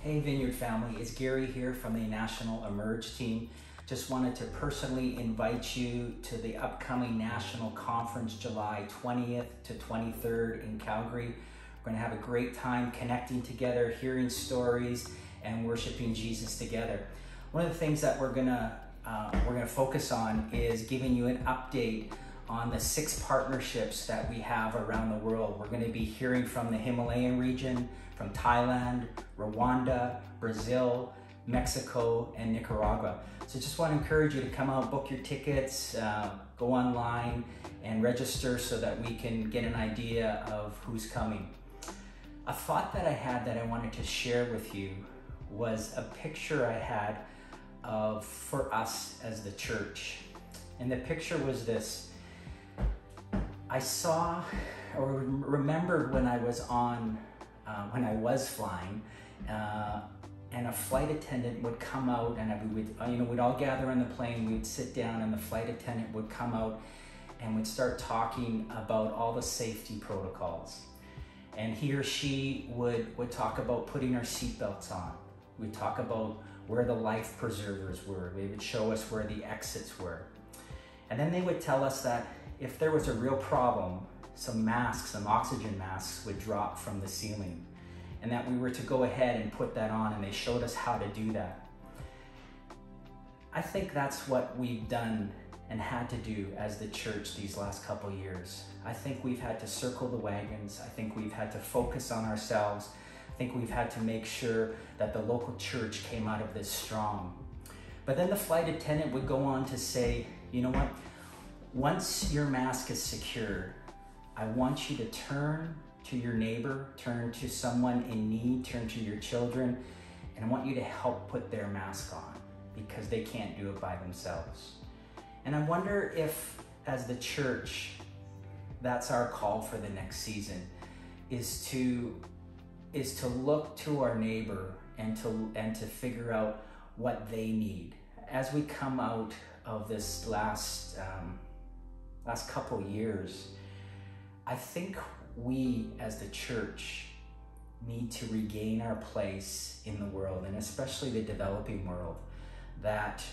Hey Vineyard family, it's Gary here from the National Emerge team. Just wanted to personally invite you to the upcoming national conference July 20th to 23rd in Calgary. We're going to have a great time connecting together, hearing stories, and worshiping Jesus together. One of the things that we're going to focus on is giving you an update on the 6 partnerships that we have around the world. We're going to be hearing from the Himalayan region, from Thailand, Rwanda, Brazil, Mexico, and Nicaragua. So just want to encourage you to come out, book your tickets, go online and register so that we can get an idea of who's coming. A thought that I had that I wanted to share with you was a picture I had for us as the church. And the picture was this. I saw or remembered when I was flying, and a flight attendant would come out, and we'd all gather on the plane, we'd sit down, and the flight attendant would come out and would start talking about all the safety protocols. And he or she would talk about putting our seatbelts on. We'd talk about where the life preservers were. They would show us where the exits were. And then they would tell us that if there was a real problem, some oxygen masks would drop from the ceiling, and that we were to go ahead and put that on, and they showed us how to do that. I think that's what we've done and had to do as the church these last couple years. I think we've had to circle the wagons. I think we've had to focus on ourselves. I think we've had to make sure that the local church came out of this strong. But then the flight attendant would go on to say, you know what? Once your mask is secured, I want you to turn to your neighbor, turn to someone in need, turn to your children, and I want you to help put their mask on because they can't do it by themselves. And I wonder if, as the church, that's our call for the next season, is to look to our neighbor and to figure out what they need. As we come out of this last couple years, I think we as the church need to regain our place in the world, and especially the developing world, that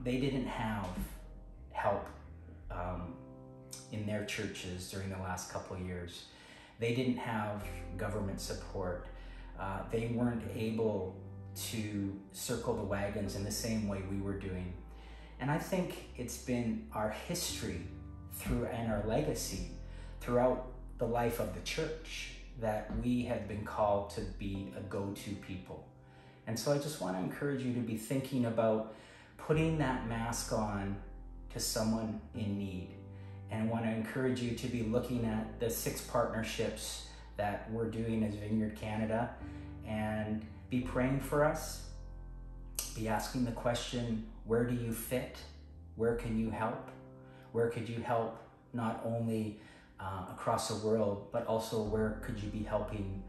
they didn't have help in their churches during the last couple of years. They didn't have government support. They weren't able to circle the wagons in the same way we were doing. And I think it's been our history and our legacy throughout the life of the church that we have been called to be a go-to people. And so I just want to encourage you to be thinking about putting that mask on to someone in need. And I want to encourage you to be looking at the 6 partnerships that we're doing as Vineyard Canada, and be praying for us. Be asking the question, where do you fit? Where can you help? Where could you help not only across the world, but also where could you be helping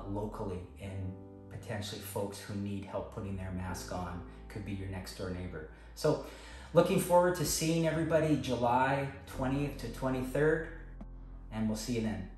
locally, and potentially folks who need help putting their mask on could be your next door neighbor. So looking forward to seeing everybody July 20th to 23rd, and we'll see you then.